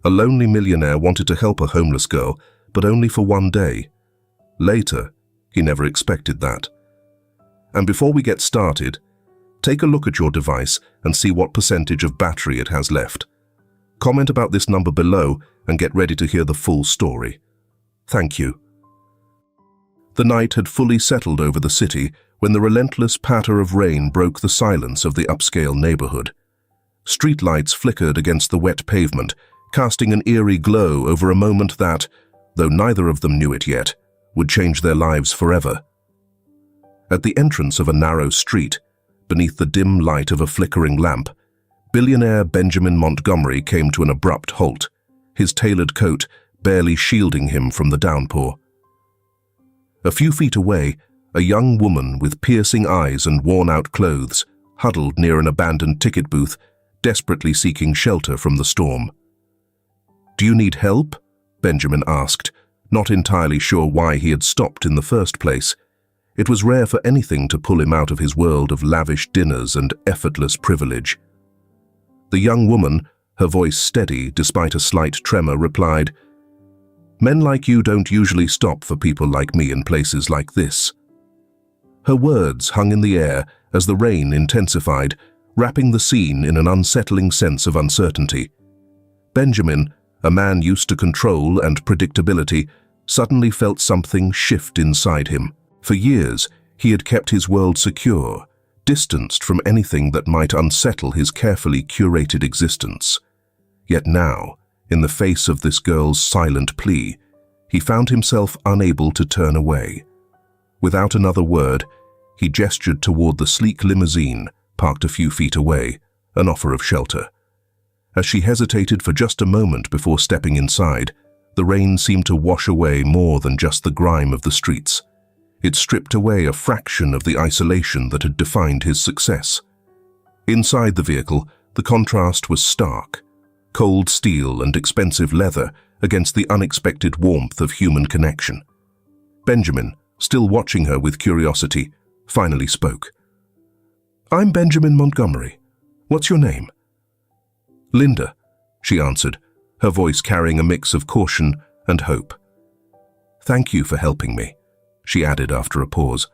A lonely millionaire wanted to help a homeless girl, but only for one day. Later, he never expected that. And before we get started, take a look at your device and see what percentage of battery it has left. Comment about this number below and get ready to hear the full story. Thank you. The night had fully settled over the city when the relentless patter of rain broke the silence of the upscale neighborhood. Streetlights flickered against the wet pavement, casting an eerie glow over a moment that, though neither of them knew it yet, would change their lives forever. At the entrance of a narrow street, beneath the dim light of a flickering lamp, billionaire Benjamin Montgomery came to an abrupt halt, his tailored coat barely shielding him from the downpour. A few feet away, a young woman with piercing eyes and worn-out clothes huddled near an abandoned ticket booth, desperately seeking shelter from the storm. "Do you need help?" Benjamin asked, not entirely sure why he had stopped in the first place. It was rare for anything to pull him out of his world of lavish dinners and effortless privilege. The young woman, her voice steady despite a slight tremor, replied, "Men like you don't usually stop for people like me in places like this." Her words hung in the air as the rain intensified, wrapping the scene in an unsettling sense of uncertainty. Benjamin, a man used to control and predictability, suddenly felt something shift inside him. For years, he had kept his world secure, distanced from anything that might unsettle his carefully curated existence. Yet now, in the face of this girl's silent plea, he found himself unable to turn away. Without another word, he gestured toward the sleek limousine parked a few feet away, an offer of shelter. As she hesitated for just a moment before stepping inside, the rain seemed to wash away more than just the grime of the streets. It stripped away a fraction of the isolation that had defined his success. Inside the vehicle, the contrast was stark. Cold steel and expensive leather against the unexpected warmth of human connection. Benjamin, still watching her with curiosity, finally spoke. "I'm Benjamin Montgomery. What's your name?" "Linda," she answered, her voice carrying a mix of caution and hope. "Thank you for helping me," she added after a pause.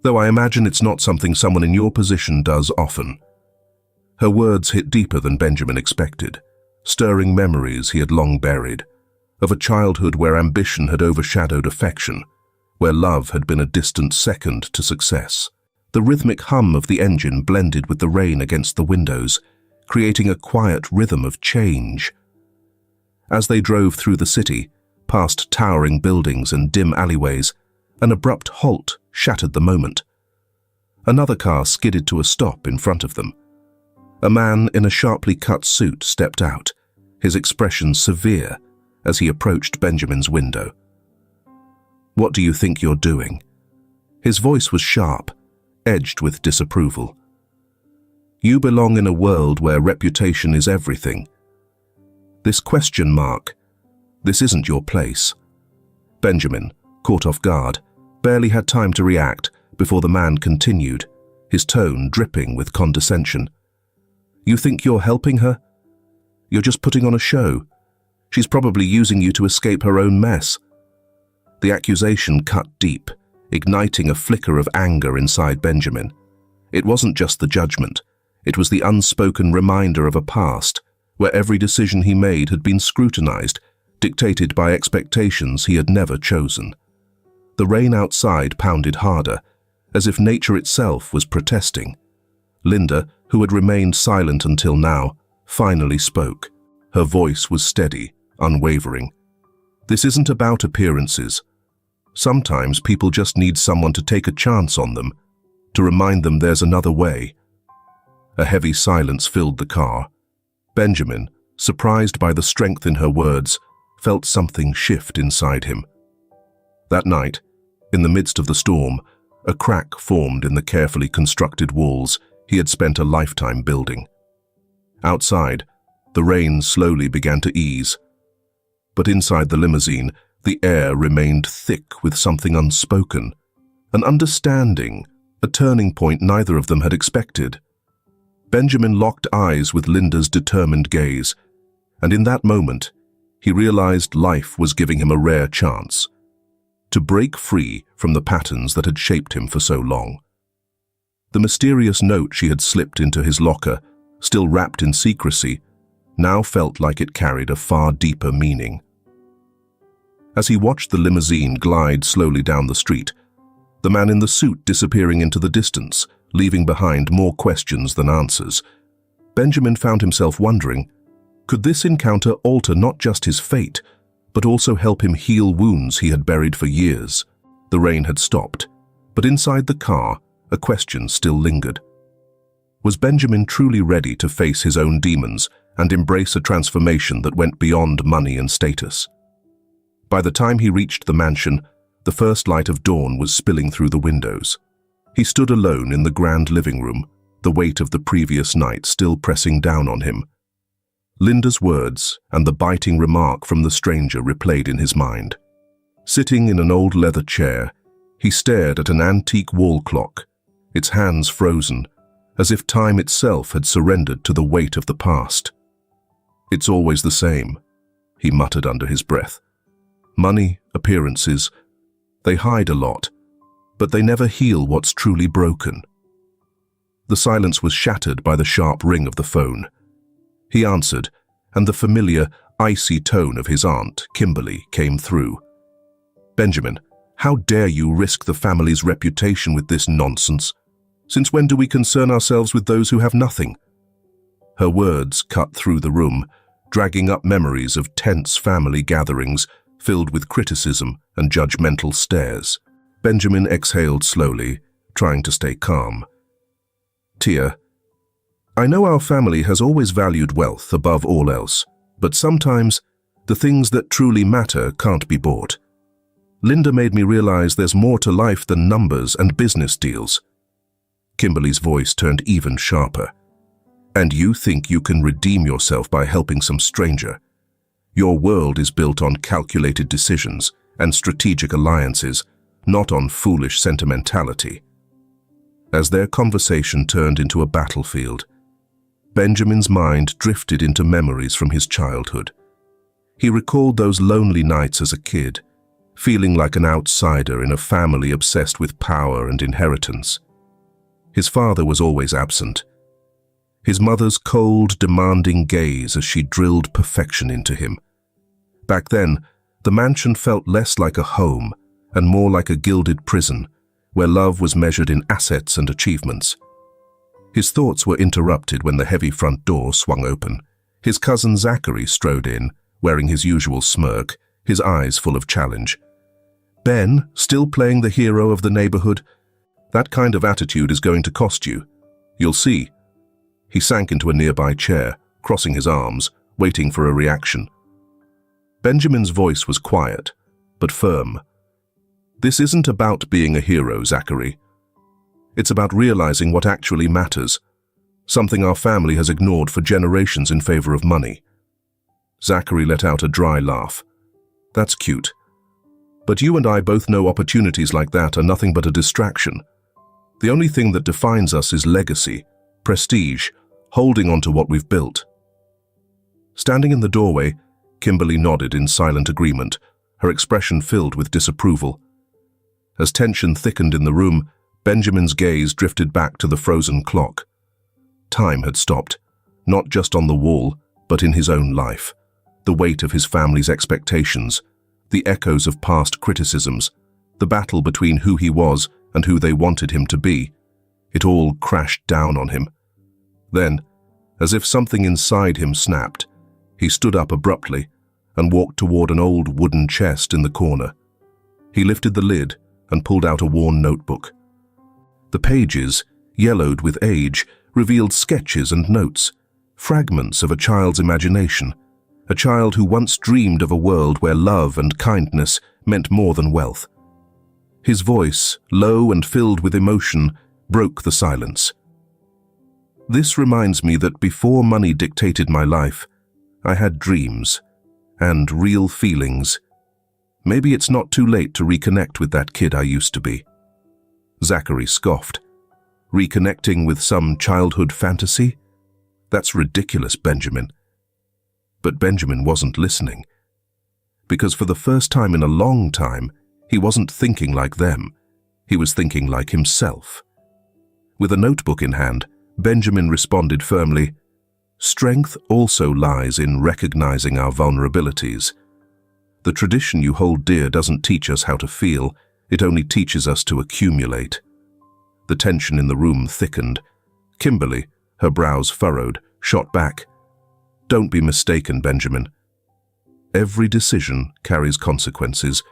"Though I imagine it's not something someone in your position does often." Her words hit deeper than Benjamin expected, stirring memories he had long buried, of a childhood where ambition had overshadowed affection, where love had been a distant second to success. The rhythmic hum of the engine blended with the rain against the windows, creating a quiet rhythm of change. As they drove through the city, past towering buildings and dim alleyways, an abrupt halt shattered the moment. Another car skidded to a stop in front of them. A man in a sharply cut suit stepped out, his expression severe as he approached Benjamin's window. "What do you think you're doing?" His voice was sharp, edged with disapproval. "You belong in a world where reputation is everything. This question mark, this isn't your place." Benjamin, caught off guard, barely had time to react before the man continued, his tone dripping with condescension. "You think you're helping her? You're just putting on a show. She's probably using you to escape her own mess." The accusation cut deep, igniting a flicker of anger inside Benjamin. It wasn't just the judgment, it was the unspoken reminder of a past where every decision he made had been scrutinized, dictated by expectations he had never chosen. The rain outside pounded harder, as if nature itself was protesting. Linda, who had remained silent until now, finally spoke. Her voice was steady, unwavering. "This isn't about appearances. Sometimes people just need someone to take a chance on them, to remind them there's another way." A heavy silence filled the car. Benjamin, surprised by the strength in her words, felt something shift inside him. That night, in the midst of the storm, a crack formed in the carefully constructed walls he had spent a lifetime building. Outside, the rain slowly began to ease. But inside the limousine, the air remained thick with something unspoken, an understanding, a turning point neither of them had expected. Benjamin locked eyes with Linda's determined gaze, And in that moment, he realized life was giving him a rare chance to break free from the patterns that had shaped him for so long. The mysterious note she had slipped into his locker, still wrapped in secrecy, now felt like it carried a far deeper meaning. As he watched the limousine glide slowly down the street, the man in the suit disappearing into the distance, leaving behind more questions than answers, Benjamin found himself wondering, could this encounter alter not just his fate, but also help him heal wounds he had buried for years? The rain had stopped, but inside the car, a question still lingered. Was Benjamin truly ready to face his own demons and embrace a transformation that went beyond money and status? By the time he reached the mansion, the first light of dawn was spilling through the windows. He stood alone in the grand living room, the weight of the previous night still pressing down on him. Linda's words and the biting remark from the stranger replayed in his mind. Sitting in an old leather chair, he stared at an antique wall clock, its hands frozen, as if time itself had surrendered to the weight of the past. "It's always the same," he muttered under his breath. "Money, appearances, they hide a lot, but they never heal what's truly broken." The silence was shattered by the sharp ring of the phone. He answered, and the familiar, icy tone of his aunt, Kimberly, came through. "Benjamin, how dare you risk the family's reputation with this nonsense? Since when do we concern ourselves with those who have nothing?" Her words cut through the room, dragging up memories of tense family gatherings filled with criticism and judgmental stares. Benjamin exhaled slowly, trying to stay calm. "Tia, I know our family has always valued wealth above all else, but sometimes the things that truly matter can't be bought. Linda made me realize there's more to life than numbers and business deals." Kimberly's voice turned even sharper. "And you think you can redeem yourself by helping some stranger? Your world is built on calculated decisions and strategic alliances, not on foolish sentimentality." As their conversation turned into a battlefield, Benjamin's mind drifted into memories from his childhood. He recalled those lonely nights as a kid, feeling like an outsider in a family obsessed with power and inheritance. His father was always absent. His mother's cold, demanding gaze as she drilled perfection into him. Back then, the mansion felt less like a home and more like a gilded prison, where love was measured in assets and achievements. His thoughts were interrupted when the heavy front door swung open. His cousin Zachary strode in, wearing his usual smirk, his eyes full of challenge. "Ben, still playing the hero of the neighborhood? That kind of attitude is going to cost you. You'll see." He sank into a nearby chair, crossing his arms, waiting for a reaction. Benjamin's voice was quiet, but firm. "This isn't about being a hero, Zachary. It's about realizing what actually matters, something our family has ignored for generations in favor of money." Zachary let out a dry laugh. "That's cute. But you and I both know opportunities like that are nothing but a distraction. The only thing that defines us is legacy, prestige, holding on to what we've built." Standing in the doorway, Kimberly nodded in silent agreement, her expression filled with disapproval. As tension thickened in the room, Benjamin's gaze drifted back to the frozen clock. Time had stopped, not just on the wall, but in his own life. The weight of his family's expectations, the echoes of past criticisms, the battle between who he was and who they wanted him to be. It all crashed down on him. Then, as if something inside him snapped, he stood up abruptly and walked toward an old wooden chest in the corner. He lifted the lid and pulled out a worn notebook. The pages, yellowed with age, revealed sketches and notes, fragments of a child's imagination, a child who once dreamed of a world where love and kindness meant more than wealth. His voice, low and filled with emotion, broke the silence. "This reminds me that before money dictated my life, I had dreams and real feelings. Maybe it's not too late to reconnect with that kid I used to be." Zachary scoffed. "Reconnecting with some childhood fantasy? That's ridiculous, Benjamin." But Benjamin wasn't listening. Because for the first time in a long time, he wasn't thinking like them. He was thinking like himself. With a notebook in hand, Benjamin responded firmly, "Strength also lies in recognizing our vulnerabilities. The tradition you hold dear doesn't teach us how to feel, it only teaches us to accumulate." The tension in the room thickened. Kimberly, her brows furrowed, shot back, "Don't be mistaken, Benjamin. Every decision carries consequences.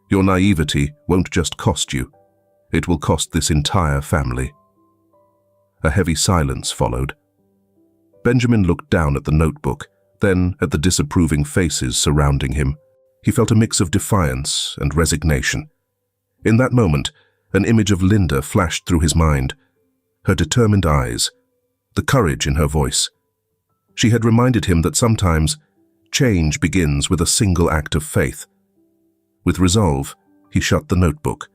Your naivety won't just cost you, it will cost this entire family." A heavy silence followed. Benjamin looked down at the notebook, then at the disapproving faces surrounding him. He felt a mix of defiance and resignation. In that moment, an image of Linda flashed through his mind. Her determined eyes, the courage in her voice. She had reminded him that sometimes change begins with a single act of faith. With resolve, he shut the notebook.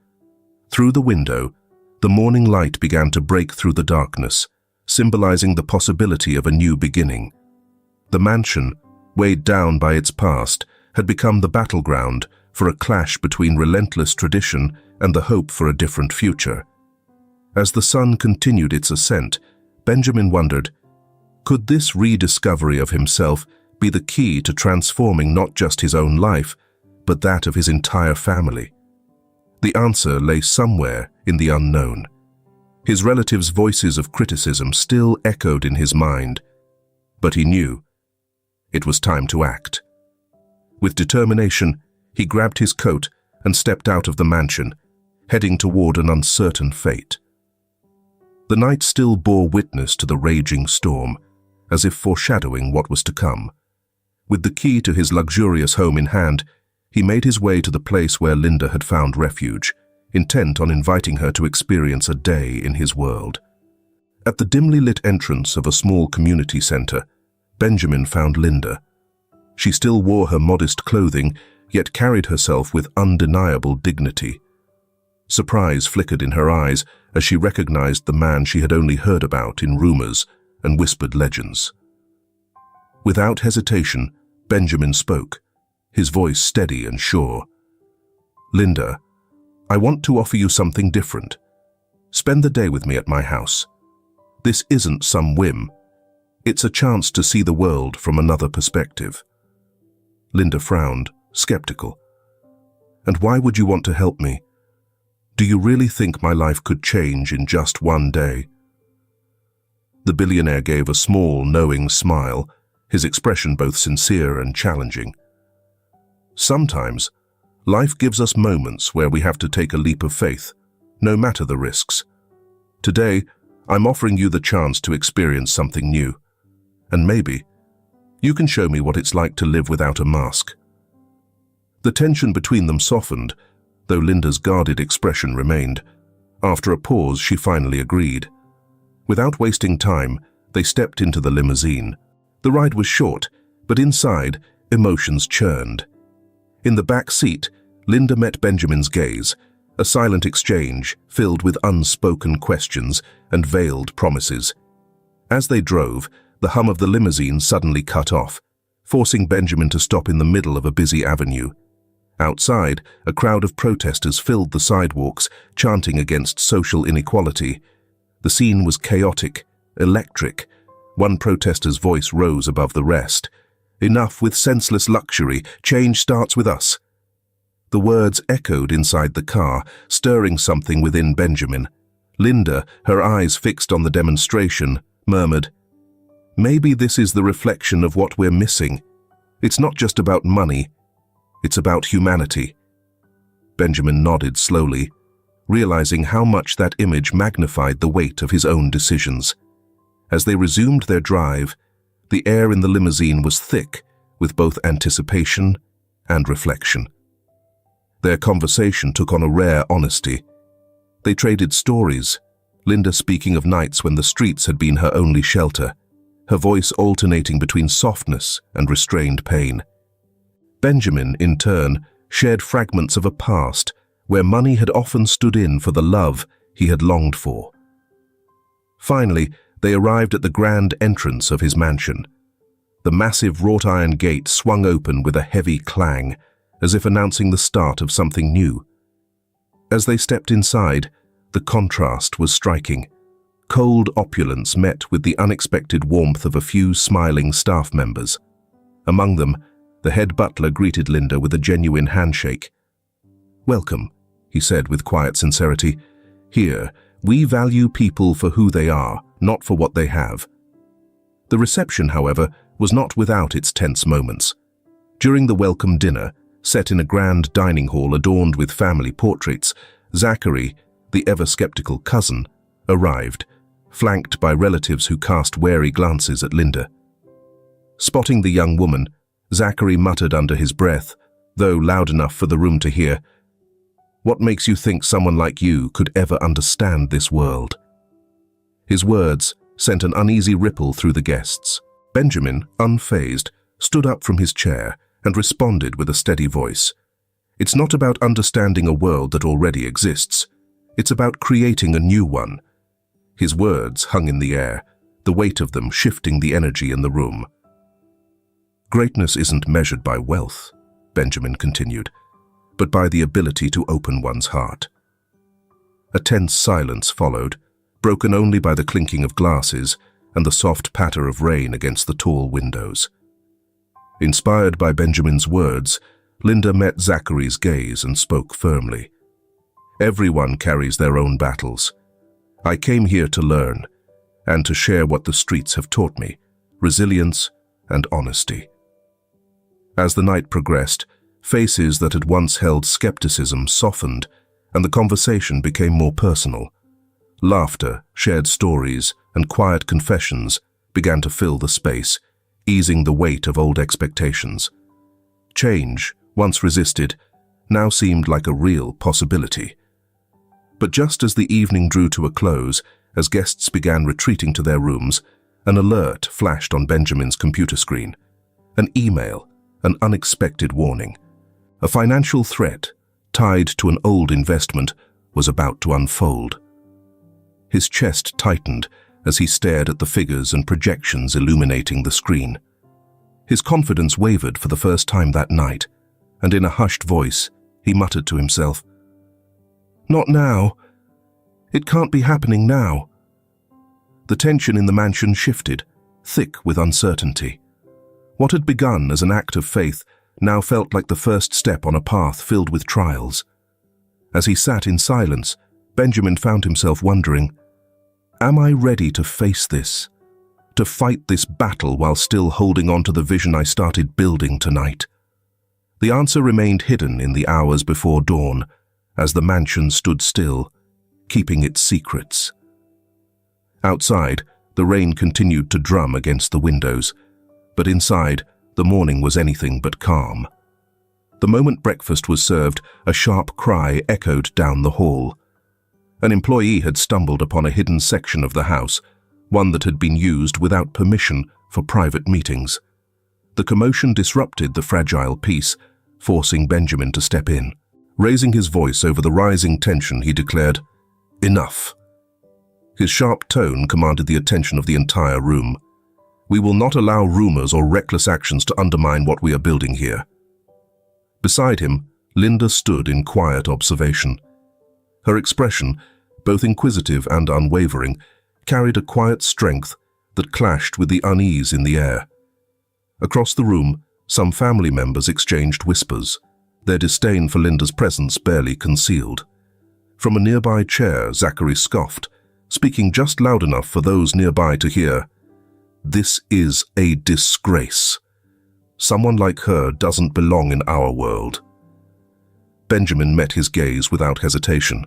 Through the window, the morning light began to break through the darkness, symbolizing the possibility of a new beginning. The mansion, weighed down by its past, had become the battleground for a clash between relentless tradition and the hope for a different future. As the sun continued its ascent, Benjamin wondered, could this rediscovery of himself be the key to transforming not just his own life, but that of his entire family? The answer lay somewhere in the unknown. His relatives' voices of criticism still echoed in his mind, but he knew it was time to act. With determination, he grabbed his coat and stepped out of the mansion, heading toward an uncertain fate. The night still bore witness to the raging storm, as if foreshadowing what was to come. With the key to his luxurious home in hand, he made his way to the place where Linda had found refuge, intent on inviting her to experience a day in his world. At the dimly lit entrance of a small community center, Benjamin found Linda. She still wore her modest clothing, yet carried herself with undeniable dignity. Surprise flickered in her eyes as she recognized the man she had only heard about in rumors and whispered legends. Without hesitation, Benjamin spoke, his voice steady and sure. "Linda, I want to offer you something different. Spend the day with me at my house. This isn't some whim. It's a chance to see the world from another perspective." Linda frowned, skeptical. "And why would you want to help me? Do you really think my life could change in just one day?" The billionaire gave a small, knowing smile, his expression both sincere and challenging. "Sometimes, life gives us moments where we have to take a leap of faith, no matter the risks. Today, I'm offering you the chance to experience something new. And maybe, you can show me what it's like to live without a mask." The tension between them softened, though Linda's guarded expression remained. After a pause, she finally agreed. Without wasting time, they stepped into the limousine. The ride was short, but inside, emotions churned. In the back seat, Linda met Benjamin's gaze, a silent exchange filled with unspoken questions and veiled promises. As they drove, the hum of the limousine suddenly cut off, forcing Benjamin to stop in the middle of a busy avenue. Outside, a crowd of protesters filled the sidewalks, chanting against social inequality. The scene was chaotic, electric. One protester's voice rose above the rest. "Enough with senseless luxury. Change starts with us." The words echoed inside the car, stirring something within Benjamin. Linda, her eyes fixed on the demonstration, murmured, "Maybe this is the reflection of what we're missing. It's not just about money. It's about humanity." Benjamin nodded slowly, realizing how much that image magnified the weight of his own decisions. As they resumed their drive, the air in the limousine was thick with both anticipation and reflection. Their conversation took on a rare honesty. They traded stories, Linda speaking of nights when the streets had been her only shelter, her voice alternating between softness and restrained pain. Benjamin, in turn, shared fragments of a past where money had often stood in for the love he had longed for. Finally, they arrived at the grand entrance of his mansion. The massive wrought-iron gate swung open with a heavy clang, as if announcing the start of something new. As they stepped inside, the contrast was striking. Cold opulence met with the unexpected warmth of a few smiling staff members. Among them, the head butler greeted Linda with a genuine handshake. "Welcome," he said with quiet sincerity. "Here, we value people for who they are, not for what they have." The reception, however, was not without its tense moments. During the welcome dinner, set in a grand dining hall adorned with family portraits, Zachary, the ever-skeptical cousin, arrived, flanked by relatives who cast wary glances at Linda. Spotting the young woman, Zachary muttered under his breath, though loud enough for the room to hear, "What makes you think someone like you could ever understand this world?" His words sent an uneasy ripple through the guests. Benjamin, unfazed, stood up from his chair and responded with a steady voice. "It's not about understanding a world that already exists. It's about creating a new one." His words hung in the air, the weight of them shifting the energy in the room. "Greatness isn't measured by wealth," Benjamin continued, "but by the ability to open one's heart." A tense silence followed, broken only by the clinking of glasses and the soft patter of rain against the tall windows. Inspired by Benjamin's words, Linda met Zachary's gaze and spoke firmly. "Everyone carries their own battles. I came here to learn and to share what the streets have taught me, resilience and honesty." As the night progressed, faces that had once held skepticism softened, and the conversation became more personal. Laughter, shared stories, and quiet confessions began to fill the space, easing the weight of old expectations. Change, once resisted, now seemed like a real possibility. But just as the evening drew to a close, as guests began retreating to their rooms, an alert flashed on Benjamin's computer screen. An email, an unexpected warning. A financial threat, tied to an old investment, was about to unfold. His chest tightened as he stared at the figures and projections illuminating the screen. His confidence wavered for the first time that night, and in a hushed voice, he muttered to himself, "Not now. It can't be happening now." The tension in the mansion shifted, thick with uncertainty. What had begun as an act of faith now felt like the first step on a path filled with trials. As he sat in silence, Benjamin found himself wondering, "Am I ready to face this? To fight this battle while still holding on to the vision I started building tonight?" The answer remained hidden in the hours before dawn, as the mansion stood still, keeping its secrets. Outside, the rain continued to drum against the windows, but inside, the morning was anything but calm. The moment breakfast was served, a sharp cry echoed down the hall. An employee had stumbled upon a hidden section of the house, one that had been used without permission for private meetings. The commotion disrupted the fragile peace, forcing Benjamin to step in. Raising his voice over the rising tension, he declared, "Enough." His sharp tone commanded the attention of the entire room. "We will not allow rumors or reckless actions to undermine what we are building here." Beside him, Linda stood in quiet observation. Her expression, both inquisitive and unwavering, carried a quiet strength that clashed with the unease in the air. Across the room, some family members exchanged whispers, their disdain for Linda's presence barely concealed. From a nearby chair, Zachary scoffed, speaking just loud enough for those nearby to hear, "This is a disgrace. Someone like her doesn't belong in our world." Benjamin met his gaze without hesitation.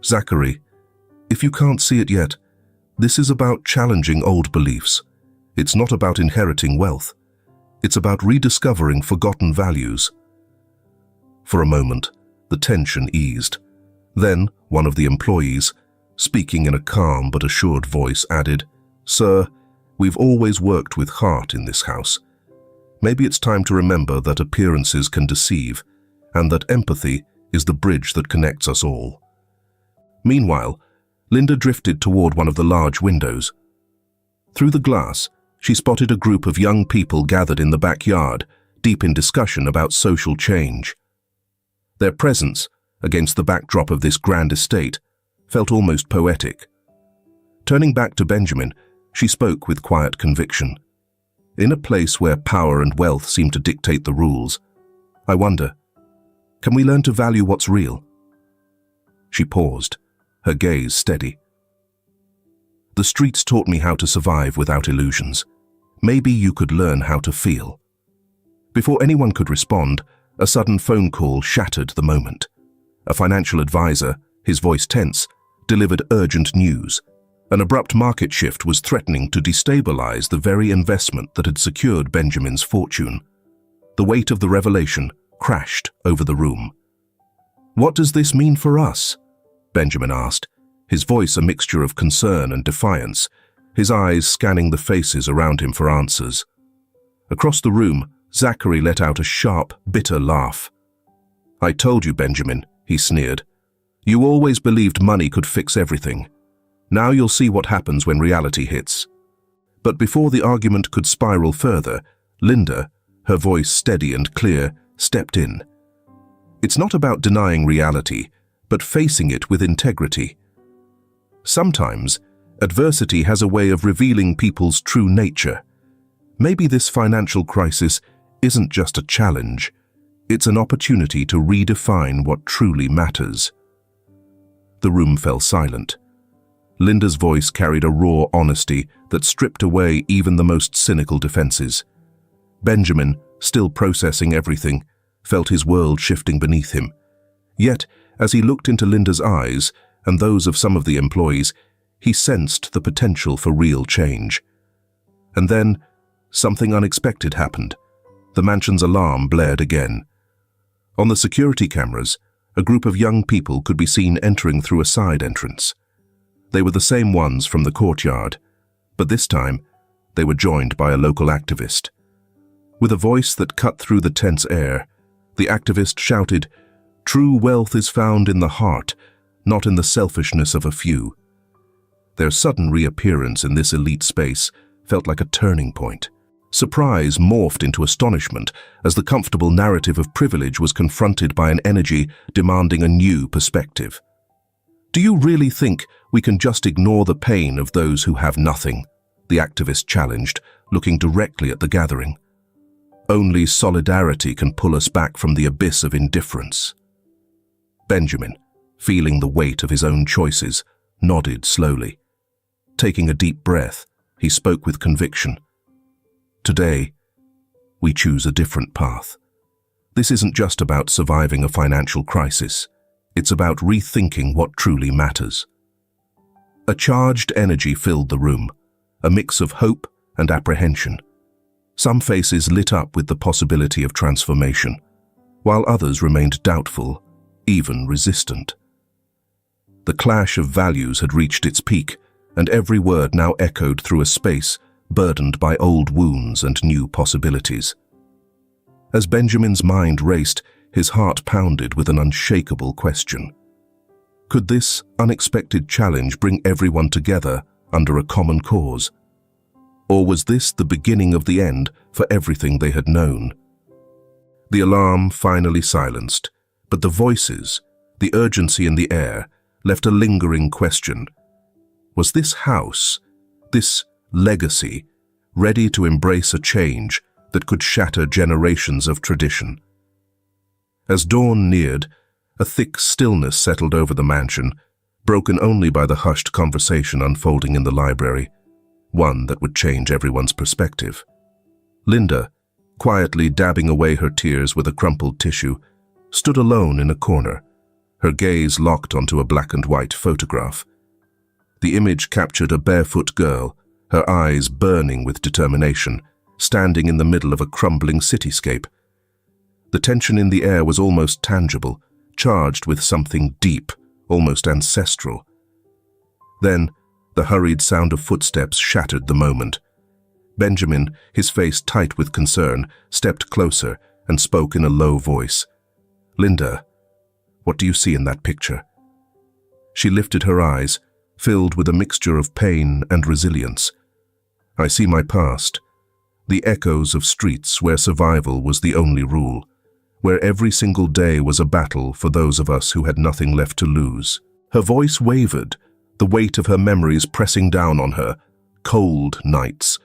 "Zachary, if you can't see it yet, this is about challenging old beliefs. It's not about inheriting wealth. It's about rediscovering forgotten values." For a moment, the tension eased. Then, one of the employees, speaking in a calm but assured voice, added, "Sir, we've always worked with heart in this house. Maybe it's time to remember that appearances can deceive, and that empathy is the bridge that connects us all." Meanwhile, Linda drifted toward one of the large windows. Through the glass, she spotted a group of young people gathered in the backyard, deep in discussion about social change. Their presence, against the backdrop of this grand estate, felt almost poetic. Turning back to Benjamin, she spoke with quiet conviction. In a place where power and wealth seem to dictate the rules, I wonder, can we learn to value what's real? She paused, her gaze steady. The streets taught me how to survive without illusions. Maybe you could learn how to feel. Before anyone could respond, a sudden phone call shattered the moment. A financial advisor, his voice tense, delivered urgent news. An abrupt market shift was threatening to destabilize the very investment that had secured Benjamin's fortune. The weight of the revelation crashed over the room. "What does this mean for us?" Benjamin asked, his voice a mixture of concern and defiance, his eyes scanning the faces around him for answers. Across the room, Zachary let out a sharp, bitter laugh. "I told you, Benjamin," he sneered. "You always believed money could fix everything. Now you'll see what happens when reality hits." But before the argument could spiral further, Linda, her voice steady and clear, stepped in. "It's not about denying reality, but facing it with integrity. Sometimes, adversity has a way of revealing people's true nature. Maybe this financial crisis isn't just a challenge, it's an opportunity to redefine what truly matters." The room fell silent. Linda's voice carried a raw honesty that stripped away even the most cynical defenses. Benjamin, still processing everything, felt his world shifting beneath him. Yet, as he looked into Linda's eyes and those of some of the employees, he sensed the potential for real change. And then, something unexpected happened. The mansion's alarm blared again. On the security cameras, a group of young people could be seen entering through a side entrance. They were the same ones from the courtyard, but this time, they were joined by a local activist. With a voice that cut through the tense air, the activist shouted, "True wealth is found in the heart, not in the selfishness of a few." Their sudden reappearance in this elite space felt like a turning point. Surprise morphed into astonishment as the comfortable narrative of privilege was confronted by an energy demanding a new perspective. "Do you really think we can just ignore the pain of those who have nothing?" the activist challenged, looking directly at the gathering. "Only solidarity can pull us back from the abyss of indifference." Benjamin, feeling the weight of his own choices, nodded slowly. Taking a deep breath, he spoke with conviction. "Today, we choose a different path. This isn't just about surviving a financial crisis. It's about rethinking what truly matters." A charged energy filled the room, a mix of hope and apprehension. Some faces lit up with the possibility of transformation, while others remained doubtful, even resistant. The clash of values had reached its peak, and every word now echoed through a space burdened by old wounds and new possibilities. As Benjamin's mind raced, his heart pounded with an unshakable question. Could this unexpected challenge bring everyone together under a common cause? Or was this the beginning of the end for everything they had known? The alarm finally silenced, but the voices, the urgency in the air, left a lingering question. Was this house, this legacy, ready to embrace a change that could shatter generations of tradition? As dawn neared, a thick stillness settled over the mansion, broken only by the hushed conversation unfolding in the library, one that would change everyone's perspective. Linda, quietly dabbing away her tears with a crumpled tissue, stood alone in a corner, her gaze locked onto a black and white photograph. The image captured a barefoot girl, her eyes burning with determination, standing in the middle of a crumbling cityscape. The tension in the air was almost tangible, charged with something deep, almost ancestral. Then, the hurried sound of footsteps shattered the moment. Benjamin, his face tight with concern, stepped closer and spoke in a low voice. "Linda, what do you see in that picture?" She lifted her eyes, filled with a mixture of pain and resilience. I see my past, the echoes of streets where survival was the only rule, where every single day was a battle for those of us who had nothing left to lose. Her voice wavered, the weight of her memories pressing down on her. Cold nights,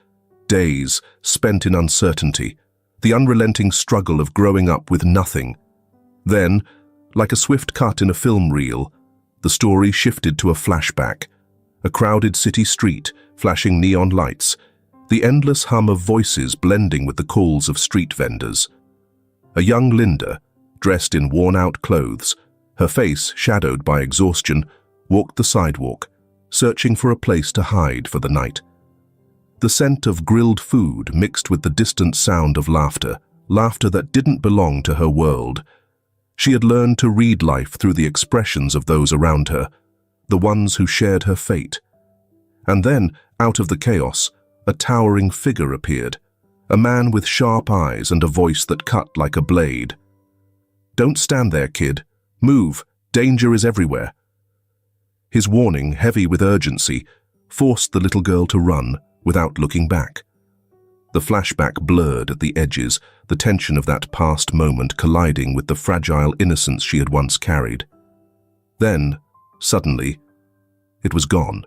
days spent in uncertainty, the unrelenting struggle of growing up with nothing. Then, like a swift cut in a film reel, the story shifted to a flashback. A crowded city street, flashing neon lights, the endless hum of voices blending with the calls of street vendors. A young Linda, dressed in worn-out clothes, her face shadowed by exhaustion, walked the sidewalk, searching for a place to hide for the night. The scent of grilled food mixed with the distant sound of laughter that didn't belong to her world. She had learned to read life through the expressions of those around her, the ones who shared her fate. And then, out of the chaos, a towering figure appeared, a man with sharp eyes and a voice that cut like a blade. "Don't stand there, kid. Move. Danger is everywhere." His warning, heavy with urgency, forced the little girl to run without looking back. The flashback blurred at the edges, the tension of that past moment colliding with the fragile innocence she had once carried. Then, suddenly, it was gone.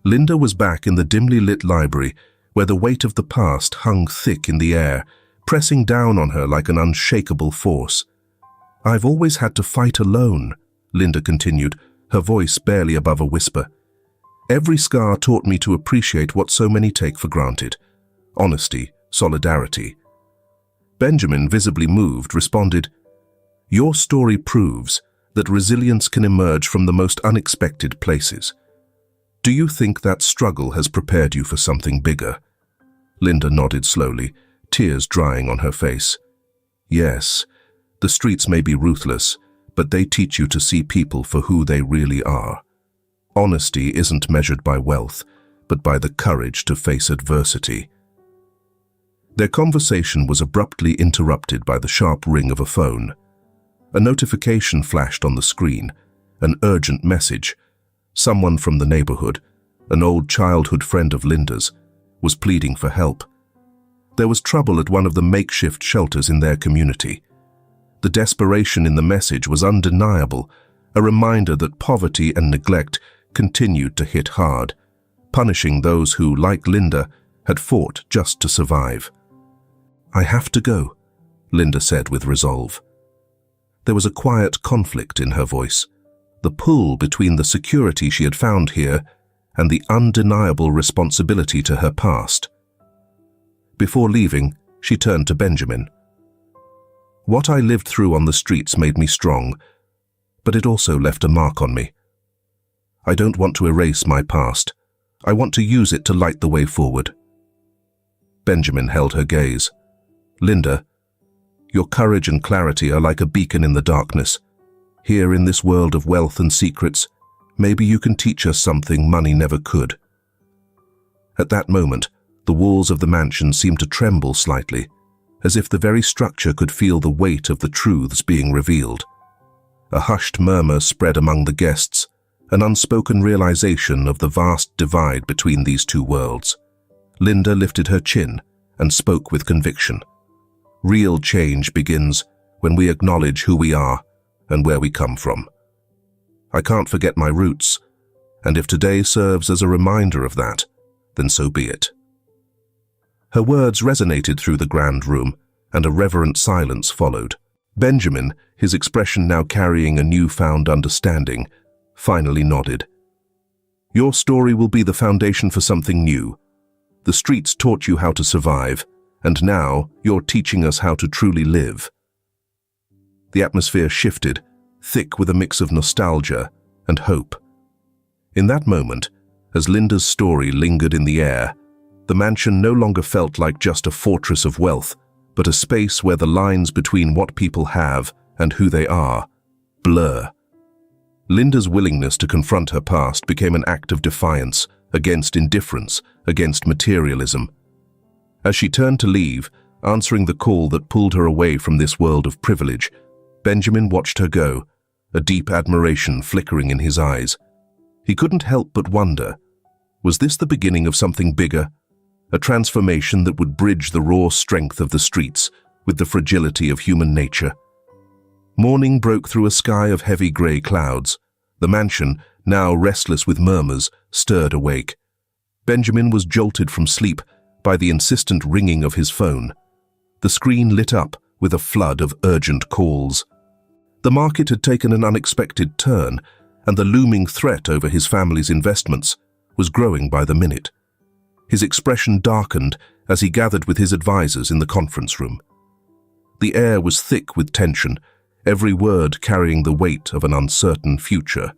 Linda was back in the dimly lit library, where the weight of the past hung thick in the air, pressing down on her like an unshakable force. "I've always had to fight alone," Linda continued, her voice barely above a whisper. "Every scar taught me to appreciate what so many take for granted: honesty, solidarity." Benjamin, visibly moved, responded, "Your story proves that resilience can emerge from the most unexpected places. Do you think that struggle has prepared you for something bigger?" Linda nodded slowly, tears drying on her face. "Yes, the streets may be ruthless, but they teach you to see people for who they really are. Honesty isn't measured by wealth, but by the courage to face adversity." Their conversation was abruptly interrupted by the sharp ring of a phone. A notification flashed on the screen, an urgent message. Someone from the neighborhood, an old childhood friend of Linda's, was pleading for help. There was trouble at one of the makeshift shelters in their community. The desperation in the message was undeniable, a reminder that poverty and neglect continued to hit hard, punishing those who, like Linda, had fought just to survive. "I have to go," Linda said with resolve. There was a quiet conflict in her voice, the pull between the security she had found here and the undeniable responsibility to her past. Before leaving, she turned to Benjamin. "What I lived through on the streets made me strong, but it also left a mark on me. I don't want to erase my past. I want to use it to light the way forward." Benjamin held her gaze. "Linda, your courage and clarity are like a beacon in the darkness. Here in this world of wealth and secrets, maybe you can teach us something money never could." At that moment, the walls of the mansion seemed to tremble slightly, as if the very structure could feel the weight of the truths being revealed. A hushed murmur spread among the guests, an unspoken realization of the vast divide between these two worlds. Linda lifted her chin and spoke with conviction. "Real change begins when we acknowledge who we are and where we come from. I can't forget my roots, and if today serves as a reminder of that, then so be it." Her words resonated through the grand room, and a reverent silence followed. Benjamin, his expression now carrying a newfound understanding, finally nodded. "Your story will be the foundation for something new. The streets taught you how to survive, and now you're teaching us how to truly live." The atmosphere shifted, thick with a mix of nostalgia and hope. In that moment, as Linda's story lingered in the air, the mansion no longer felt like just a fortress of wealth, but a space where the lines between what people have and who they are blur. Linda's willingness to confront her past became an act of defiance against indifference, against materialism. As she turned to leave, answering the call that pulled her away from this world of privilege, Benjamin watched her go, a deep admiration flickering in his eyes. He couldn't help but wonder, was this the beginning of something bigger, a transformation that would bridge the raw strength of the streets with the fragility of human nature. Morning broke through a sky of heavy grey clouds. The mansion, now restless with murmurs, stirred awake. Benjamin was jolted from sleep by the insistent ringing of his phone. The screen lit up with a flood of urgent calls. The market had taken an unexpected turn, and the looming threat over his family's investments was growing by the minute. His expression darkened as he gathered with his advisors in the conference room. The air was thick with tension, every word carrying the weight of an uncertain future.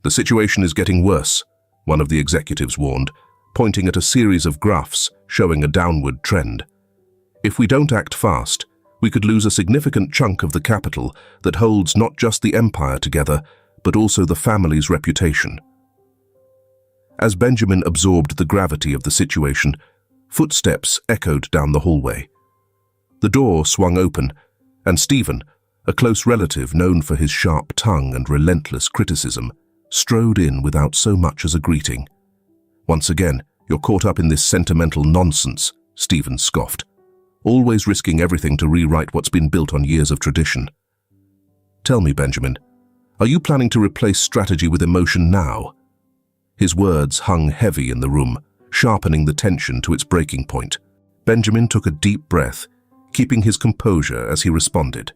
"The situation is getting worse," one of the executives warned, pointing at a series of graphs showing a downward trend. "If we don't act fast, we could lose a significant chunk of the capital that holds not just the empire together, but also the family's reputation." As Benjamin absorbed the gravity of the situation, footsteps echoed down the hallway. The door swung open, and Stephen, a close relative known for his sharp tongue and relentless criticism, strode in without so much as a greeting. "Once again, you're caught up in this sentimental nonsense," Stephen scoffed, "always risking everything to rewrite what's been built on years of tradition." "Tell me, Benjamin, are you planning to replace strategy with emotion now?" His words hung heavy in the room, sharpening the tension to its breaking point. Benjamin took a deep breath, keeping his composure as he responded.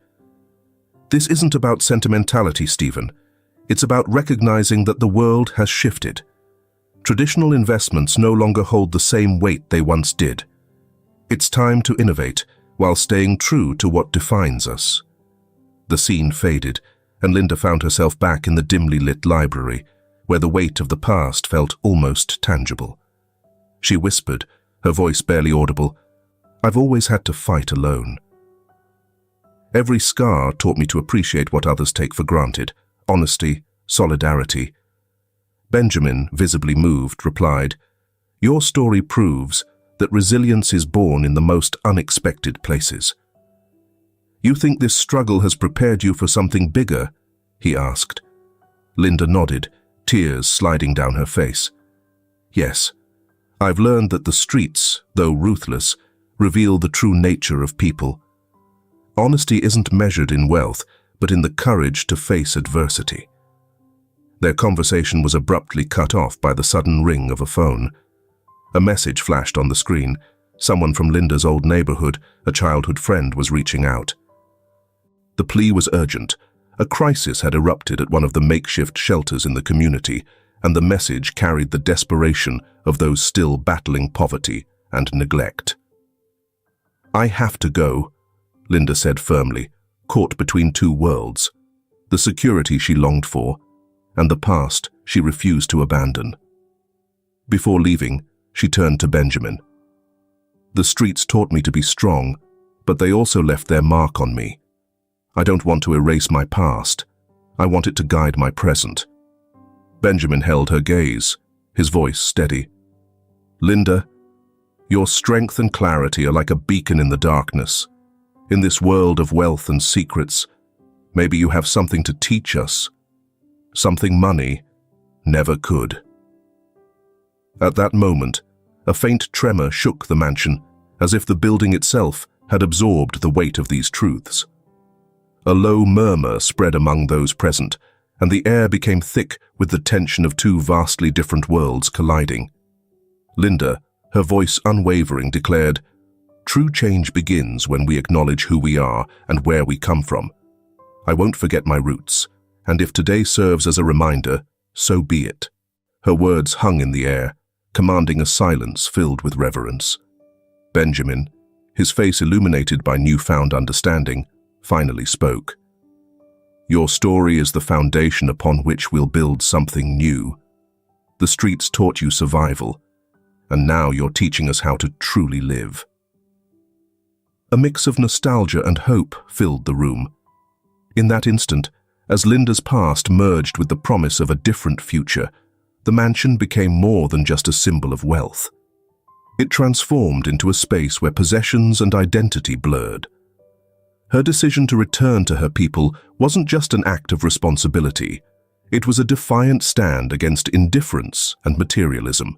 "This isn't about sentimentality, Stephen. It's about recognizing that the world has shifted. Traditional investments no longer hold the same weight they once did. It's time to innovate while staying true to what defines us." The scene faded, and Linda found herself back in the dimly lit library, where the weight of the past felt almost tangible. She whispered, her voice barely audible, "I've always had to fight alone. Every scar taught me to appreciate what others take for granted: honesty, solidarity." Benjamin, visibly moved, replied, "Your story proves that resilience is born in the most unexpected places." "You think this struggle has prepared you for something bigger?" he asked. Linda nodded, tears sliding down her face. "Yes, I've learned that the streets, though ruthless, reveal the true nature of people. Honesty isn't measured in wealth, but in the courage to face adversity." Their conversation was abruptly cut off by the sudden ring of a phone. A message flashed on the screen. Someone from Linda's old neighborhood, a childhood friend, was reaching out. The plea was urgent. A crisis had erupted at one of the makeshift shelters in the community, and the message carried the desperation of those still battling poverty and neglect. "I have to go," Linda said firmly, caught between two worlds: the security she longed for and the past she refused to abandon. Before leaving, she turned to Benjamin. "The streets taught me to be strong, but they also left their mark on me. I don't want to erase my past. I want it to guide my present." Benjamin held her gaze, his voice steady. "Linda, your strength and clarity are like a beacon in the darkness. In this world of wealth and secrets, maybe you have something to teach us, something money never could." At that moment, a faint tremor shook the mansion, as if the building itself had absorbed the weight of these truths. A low murmur spread among those present, and the air became thick with the tension of two vastly different worlds colliding. Linda, her voice unwavering, declared, "True change begins when we acknowledge who we are and where we come from. I won't forget my roots, and if today serves as a reminder, so be it." Her words hung in the air, commanding a silence filled with reverence. Benjamin, his face illuminated by newfound understanding, finally spoke. "Your story is the foundation upon which we'll build something new. The streets taught you survival, and now you're teaching us how to truly live." A mix of nostalgia and hope filled the room. In that instant, as Linda's past merged with the promise of a different future, the mansion became more than just a symbol of wealth. It transformed into a space where possessions and identity blurred. Her decision to return to her people wasn't just an act of responsibility. It was a defiant stand against indifference and materialism.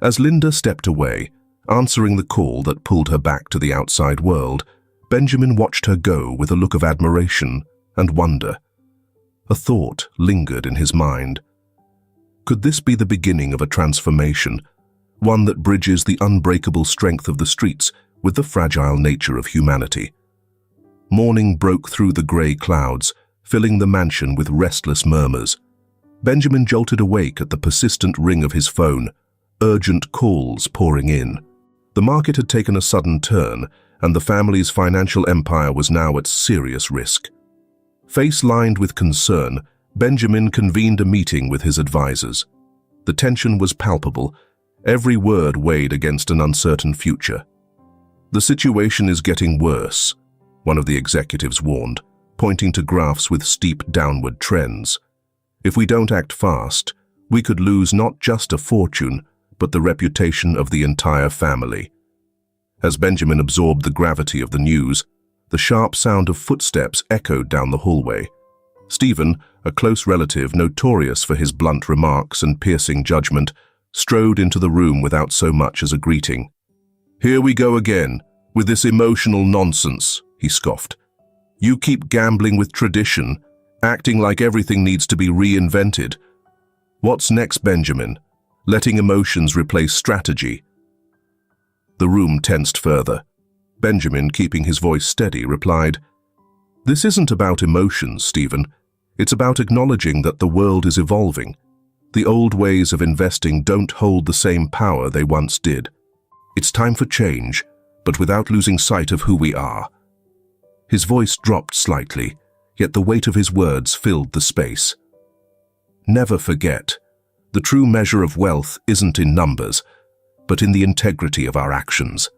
As Linda stepped away, answering the call that pulled her back to the outside world, Benjamin watched her go with a look of admiration and wonder. A thought lingered in his mind. Could this be the beginning of a transformation, one that bridges the unbreakable strength of the streets with the fragile nature of humanity? Morning broke through the grey clouds, filling the mansion with restless murmurs. Benjamin jolted awake at the persistent ring of his phone, urgent calls pouring in. The market had taken a sudden turn, and the family's financial empire was now at serious risk. Face lined with concern, Benjamin convened a meeting with his advisors. The tension was palpable, every word weighed against an uncertain future. "The situation is getting worse," one of the executives warned, pointing to graphs with steep downward trends. "If we don't act fast, we could lose not just a fortune, but the reputation of the entire family." As Benjamin absorbed the gravity of the news, the sharp sound of footsteps echoed down the hallway. Stephen, a close relative notorious for his blunt remarks and piercing judgment, strode into the room without so much as a greeting. "Here we go again, with this emotional nonsense," he scoffed. "You keep gambling with tradition, acting like everything needs to be reinvented. What's next, Benjamin? Letting emotions replace strategy?" The room tensed further. Benjamin, keeping his voice steady, replied, "This isn't about emotions, Stephen. It's about acknowledging that the world is evolving. The old ways of investing don't hold the same power they once did. It's time for change, but without losing sight of who we are." His voice dropped slightly, yet the weight of his words filled the space. "Never forget, the true measure of wealth isn't in numbers, but in the integrity of our actions."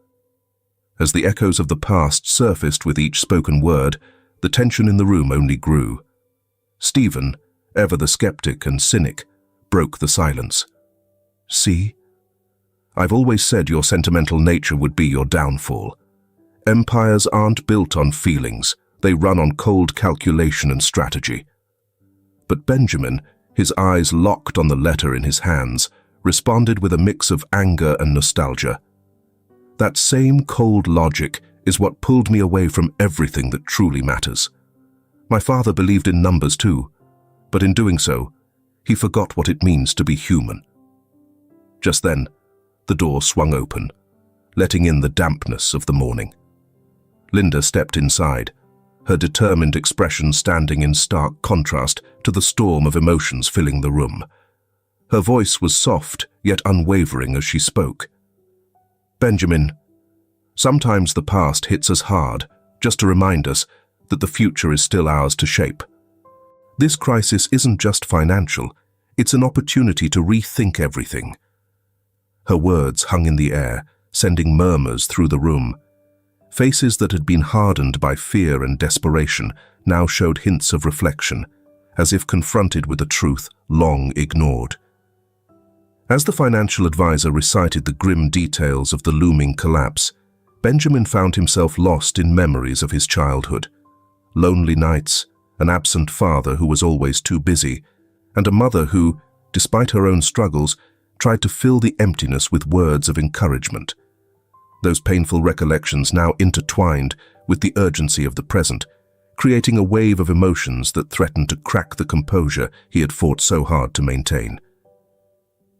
As the echoes of the past surfaced with each spoken word, the tension in the room only grew. Stephen, ever the skeptic and cynic, broke the silence. "See? I've always said your sentimental nature would be your downfall. Empires aren't built on feelings, they run on cold calculation and strategy." But Benjamin, his eyes locked on the letter in his hands, responded with a mix of anger and nostalgia. "That same cold logic is what pulled me away from everything that truly matters. My father believed in numbers too, but in doing so, he forgot what it means to be human." Just then, the door swung open, letting in the dampness of the morning. Linda stepped inside, her determined expression standing in stark contrast to the storm of emotions filling the room. Her voice was soft yet unwavering as she spoke. "Benjamin, sometimes the past hits us hard just to remind us that the future is still ours to shape. This crisis isn't just financial, it's an opportunity to rethink everything." Her words hung in the air, sending murmurs through the room. Faces that had been hardened by fear and desperation now showed hints of reflection, as if confronted with a truth long ignored. As the financial advisor recited the grim details of the looming collapse, Benjamin found himself lost in memories of his childhood. Lonely nights, an absent father who was always too busy, and a mother who, despite her own struggles, tried to fill the emptiness with words of encouragement. Those painful recollections now intertwined with the urgency of the present, creating a wave of emotions that threatened to crack the composure he had fought so hard to maintain.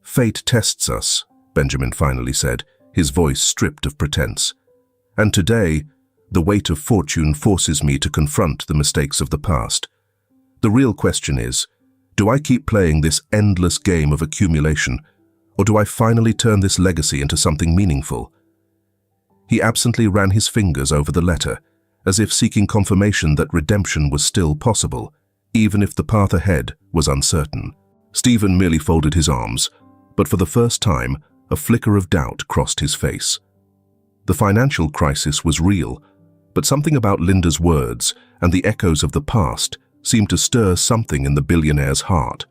"Fate tests us," Benjamin finally said, his voice stripped of pretense. "And today, the weight of fortune forces me to confront the mistakes of the past. The real question is, do I keep playing this endless game of accumulation, or do I finally turn this legacy into something meaningful?" He absently ran his fingers over the letter, as if seeking confirmation that redemption was still possible, even if the path ahead was uncertain. Stephen merely folded his arms, but for the first time, a flicker of doubt crossed his face. The financial crisis was real, but something about Linda's words and the echoes of the past seemed to stir something in the billionaire's heart.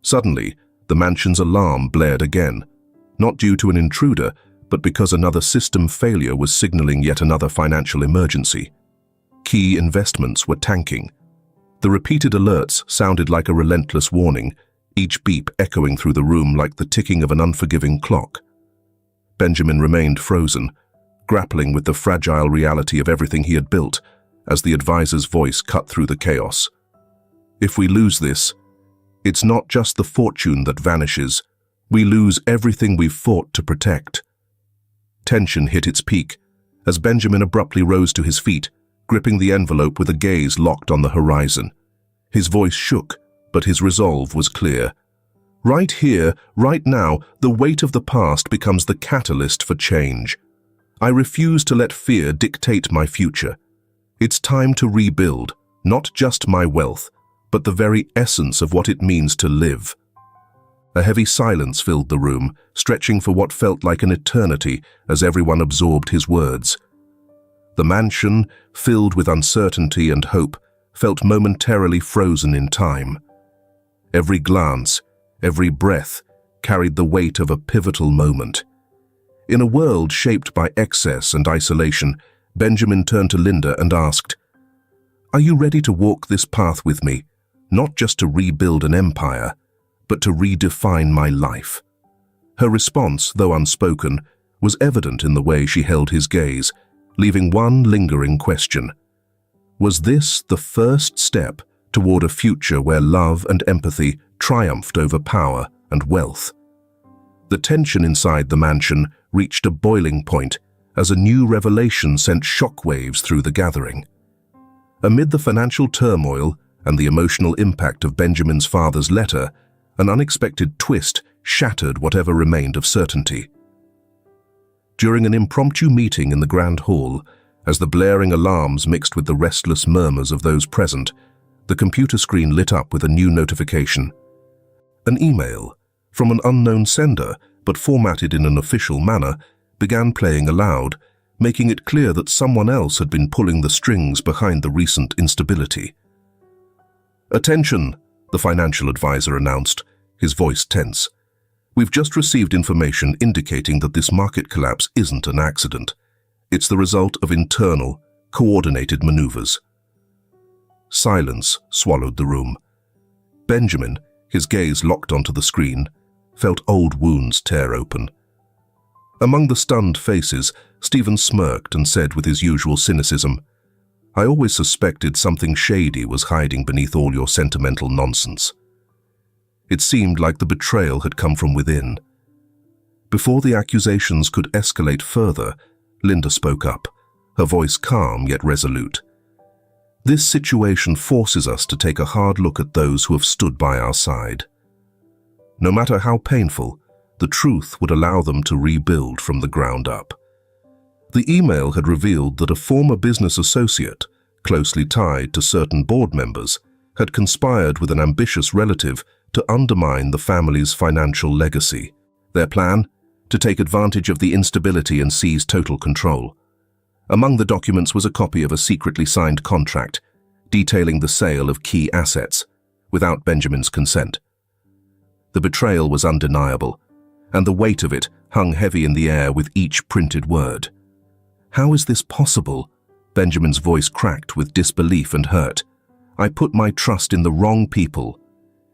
Suddenly, the mansion's alarm blared again, not due to an intruder, but because another system failure was signaling yet another financial emergency. Key investments were tanking. The repeated alerts sounded like a relentless warning, each beep echoing through the room like the ticking of an unforgiving clock. Benjamin remained frozen, grappling with the fragile reality of everything he had built, as the advisor's voice cut through the chaos. If we lose this, it's not just the fortune that vanishes, we lose everything we've fought to protect. Tension hit its peak as Benjamin abruptly rose to his feet, gripping the envelope with a gaze locked on the horizon. His voice shook, but his resolve was clear. Right here, right now, the weight of the past becomes the catalyst for change. I refuse to let fear dictate my future. It's time to rebuild, not just my wealth, but the very essence of what it means to live. A heavy silence filled the room, stretching for what felt like an eternity as everyone absorbed his words. The mansion, filled with uncertainty and hope, felt momentarily frozen in time. Every glance, every breath, carried the weight of a pivotal moment. In a world shaped by excess and isolation, Benjamin turned to Linda and asked, "Are you ready to walk this path with me, not just to rebuild an empire, but to redefine my life?" Her response, though unspoken, was evident in the way she held his gaze, leaving one lingering question. Was this the first step toward a future where love and empathy triumphed over power and wealth? The tension inside the mansion reached a boiling point as a new revelation sent shockwaves through the gathering. Amid the financial turmoil and the emotional impact of Benjamin's father's letter, an unexpected twist shattered whatever remained of certainty. During an impromptu meeting in the Grand Hall, as the blaring alarms mixed with the restless murmurs of those present, the computer screen lit up with a new notification. An email, from an unknown sender but formatted in an official manner, began playing aloud, making it clear that someone else had been pulling the strings behind the recent instability. "Attention," the financial advisor announced, his voice tense. "We've just received information indicating that this market collapse isn't an accident. It's the result of internal, coordinated maneuvers." Silence swallowed the room. Benjamin, his gaze locked onto the screen, felt old wounds tear open. Among the stunned faces, Stephen smirked and said with his usual cynicism, "I always suspected something shady was hiding beneath all your sentimental nonsense." It seemed like the betrayal had come from within. Before the accusations could escalate further, Linda spoke up, her voice calm yet resolute. "This situation forces us to take a hard look at those who have stood by our side. No matter how painful, the truth would allow them to rebuild from the ground up." The email had revealed that a former business associate, closely tied to certain board members, had conspired with an ambitious relative to undermine the family's financial legacy. Their plan? To take advantage of the instability and seize total control. Among the documents was a copy of a secretly signed contract detailing the sale of key assets, without Benjamin's consent. The betrayal was undeniable, and the weight of it hung heavy in the air with each printed word. "How is this possible?" Benjamin's voice cracked with disbelief and hurt. "I put my trust in the wrong people."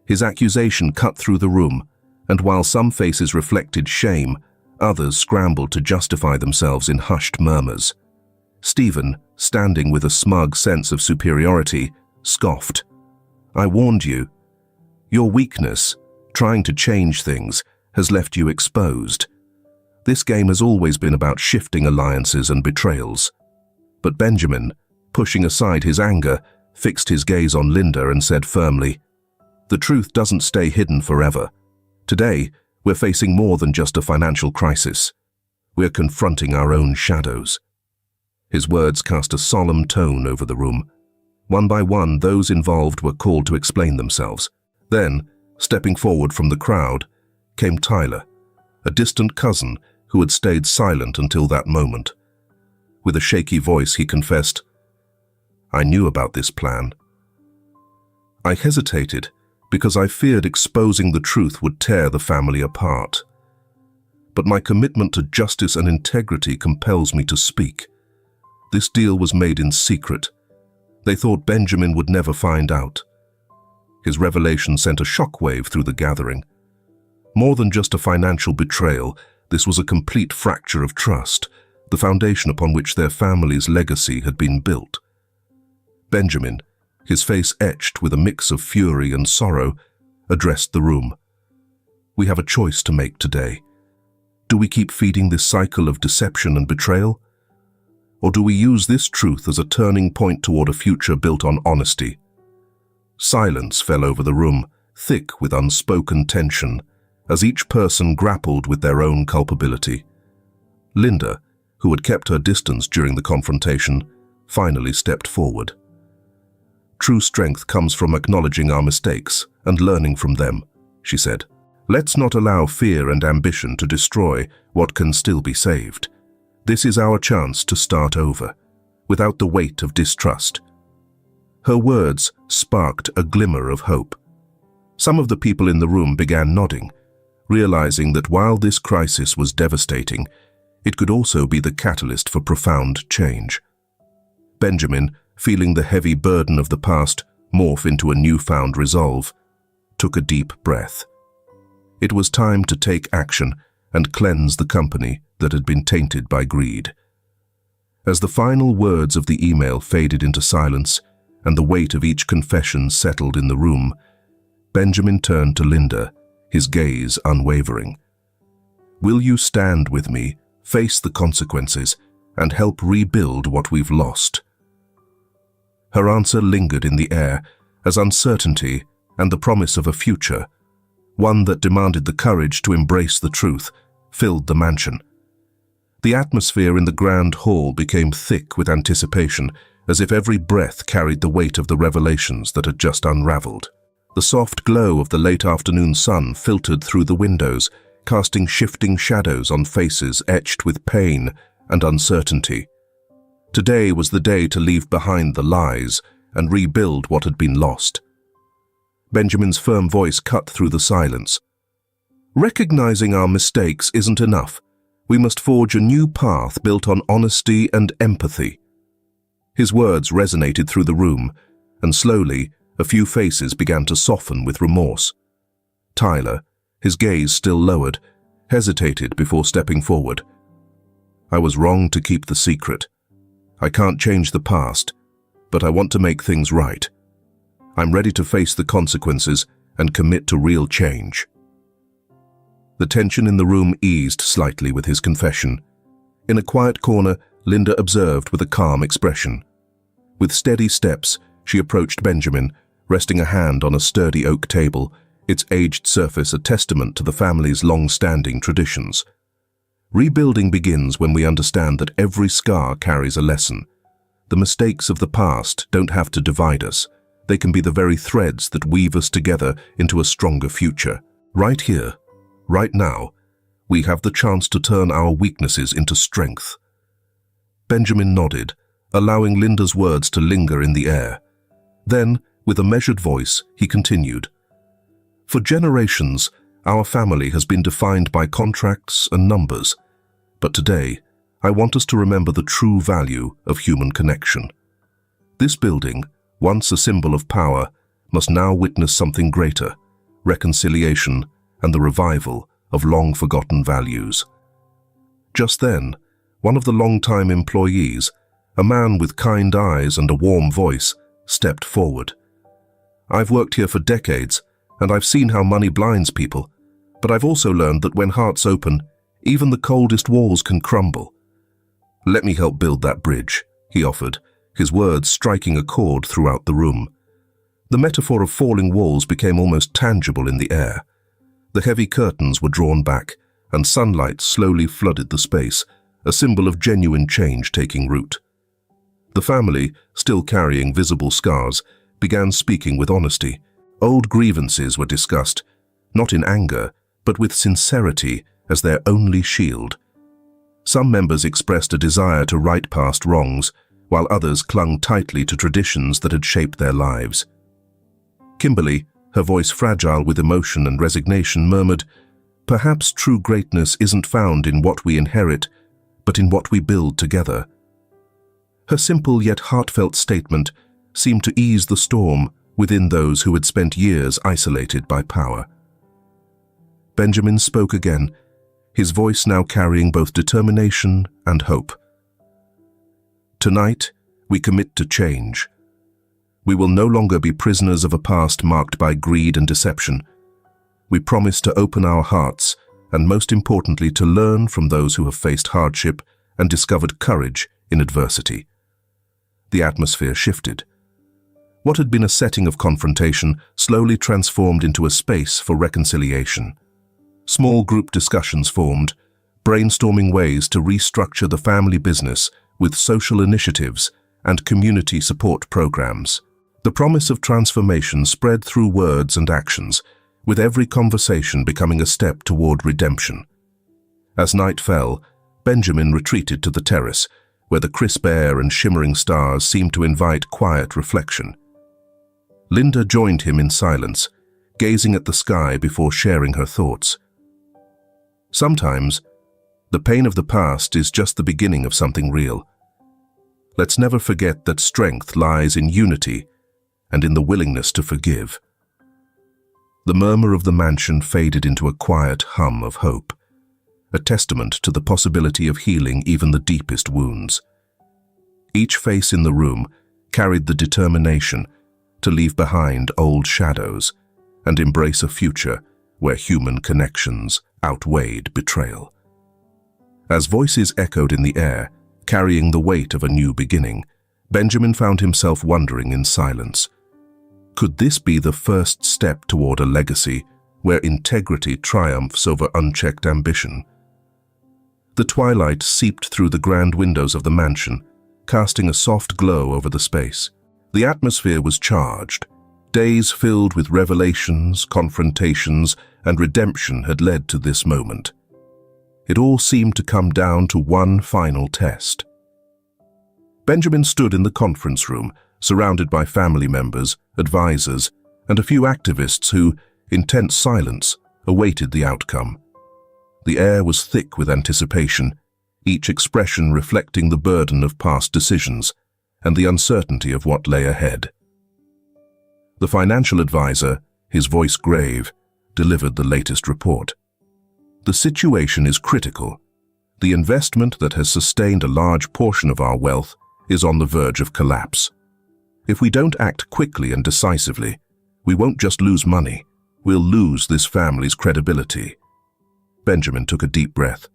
His accusation cut through the room, and while some faces reflected shame, others scrambled to justify themselves in hushed murmurs. Stephen, standing with a smug sense of superiority, scoffed. "I warned you. Your weakness, trying to change things, has left you exposed. This game has always been about shifting alliances and betrayals." But Benjamin, pushing aside his anger, fixed his gaze on Linda and said firmly, "The truth doesn't stay hidden forever. Today, we're facing more than just a financial crisis. We're confronting our own shadows." His words cast a solemn tone over the room. One by one, those involved were called to explain themselves. Then, stepping forward from the crowd, came Tyler, a distant cousin who had stayed silent until that moment. With a shaky voice, he confessed, "I knew about this plan. I hesitated because I feared exposing the truth would tear the family apart. But my commitment to justice and integrity compels me to speak. This deal was made in secret. They thought Benjamin would never find out." His revelation sent a shockwave through the gathering. More than just a financial betrayal, this was a complete fracture of trust, the foundation upon which their family's legacy had been built. Benjamin, his face etched with a mix of fury and sorrow, addressed the room. "We have a choice to make today. Do we keep feeding this cycle of deception and betrayal? Or do we use this truth as a turning point toward a future built on honesty?" Silence fell over the room, thick with unspoken tension, as each person grappled with their own culpability. Linda, who had kept her distance during the confrontation, finally stepped forward. "True strength comes from acknowledging our mistakes and learning from them," she said. "Let's not allow fear and ambition to destroy what can still be saved. This is our chance to start over, without the weight of distrust." Her words sparked a glimmer of hope. Some of the people in the room began nodding, realizing that while this crisis was devastating, it could also be the catalyst for profound change. Benjamin, feeling the heavy burden of the past morph into a newfound resolve, took a deep breath. It was time to take action and cleanse the company that had been tainted by greed. As the final words of the email faded into silence and the weight of each confession settled in the room, Benjamin turned to Linda, his gaze unwavering. "Will you stand with me, face the consequences, and help rebuild what we've lost?" Her answer lingered in the air as uncertainty and the promise of a future, one that demanded the courage to embrace the truth, filled the mansion. The atmosphere in the grand hall became thick with anticipation, as if every breath carried the weight of the revelations that had just unraveled. The soft glow of the late afternoon sun filtered through the windows, casting shifting shadows on faces etched with pain and uncertainty. Today was the day to leave behind the lies and rebuild what had been lost. Benjamin's firm voice cut through the silence. "Recognizing our mistakes isn't enough. We must forge a new path built on honesty and empathy." His words resonated through the room, and slowly, a few faces began to soften with remorse. Tyler, his gaze still lowered, hesitated before stepping forward. "I was wrong to keep the secret. I can't change the past, but I want to make things right. I'm ready to face the consequences and commit to real change." The tension in the room eased slightly with his confession. In a quiet corner, Linda observed with a calm expression. With steady steps, she approached Benjamin, resting a hand on a sturdy oak table, its aged surface a testament to the family's long-standing traditions. Rebuilding begins when we understand that every scar carries a lesson. The mistakes of the past don't have to divide us. They can be the very threads that weave us together into a stronger future. Right here, right now, we have the chance to turn our weaknesses into strength. Benjamin nodded, allowing Linda's words to linger in the air. Then, with a measured voice, he continued. "For generations, our family has been defined by contracts and numbers. But today, I want us to remember the true value of human connection. This building, once a symbol of power, must now witness something greater, reconciliation and the revival of long-forgotten values." Just then, one of the long-time employees, a man with kind eyes and a warm voice, stepped forward. "I've worked here for decades, and I've seen how money blinds people, but I've also learned that when hearts open, even the coldest walls can crumble. Let me help build that bridge," he offered, his words striking a chord throughout the room. The metaphor of falling walls became almost tangible in the air. The heavy curtains were drawn back, and sunlight slowly flooded the space, a symbol of genuine change taking root. The family, still carrying visible scars, began speaking with honesty. Old grievances were discussed, not in anger, but with sincerity as their only shield. Some members expressed a desire to right past wrongs, while others clung tightly to traditions that had shaped their lives. Kimberly, her voice fragile with emotion and resignation, murmured, "Perhaps true greatness isn't found in what we inherit, but in what we build together." Her simple yet heartfelt statement seemed to ease the storm, within those who had spent years isolated by power. Benjamin spoke again, his voice now carrying both determination and hope. Tonight, we commit to change. We will no longer be prisoners of a past marked by greed and deception. We promise to open our hearts and, most importantly, to learn from those who have faced hardship and discovered courage in adversity. The atmosphere shifted. What had been a setting of confrontation slowly transformed into a space for reconciliation. Small group discussions formed, brainstorming ways to restructure the family business with social initiatives and community support programs. The promise of transformation spread through words and actions, with every conversation becoming a step toward redemption. As night fell, Benjamin retreated to the terrace, where the crisp air and shimmering stars seemed to invite quiet reflection. Linda joined him in silence, gazing at the sky before sharing her thoughts. Sometimes, the pain of the past is just the beginning of something real. Let's never forget that strength lies in unity and in the willingness to forgive. The murmur of the mansion faded into a quiet hum of hope, a testament to the possibility of healing even the deepest wounds. Each face in the room carried the determination to leave behind old shadows and embrace a future where human connections outweighed betrayal. As voices echoed in the air, carrying the weight of a new beginning, Benjamin found himself wondering in silence. Could this be the first step toward a legacy where integrity triumphs over unchecked ambition? The twilight seeped through the grand windows of the mansion, casting a soft glow over the space. The atmosphere was charged. Days filled with revelations, confrontations, and redemption had led to this moment. It all seemed to come down to one final test. Benjamin stood in the conference room, surrounded by family members, advisors, and a few activists who, in tense silence, awaited the outcome. The air was thick with anticipation, each expression reflecting the burden of past decisions and the uncertainty of what lay ahead. The financial advisor, his voice grave, delivered the latest report. The situation is critical. The investment that has sustained a large portion of our wealth is on the verge of collapse. If we don't act quickly and decisively, we won't just lose money, we'll lose this family's credibility. Benjamin took a deep breath.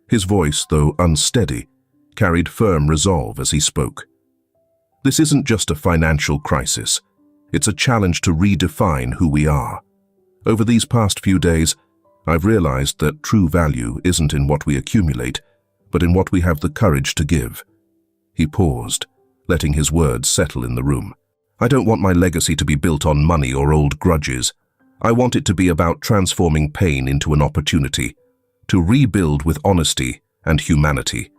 His voice, though unsteady, carried firm resolve as he spoke. This isn't just a financial crisis. It's a challenge to redefine who we are. Over these past few days, I've realized that true value isn't in what we accumulate, but in what we have the courage to give. He paused, letting his words settle in the room. I don't want my legacy to be built on money or old grudges. I want it to be about transforming pain into an opportunity, to rebuild with honesty and humanity.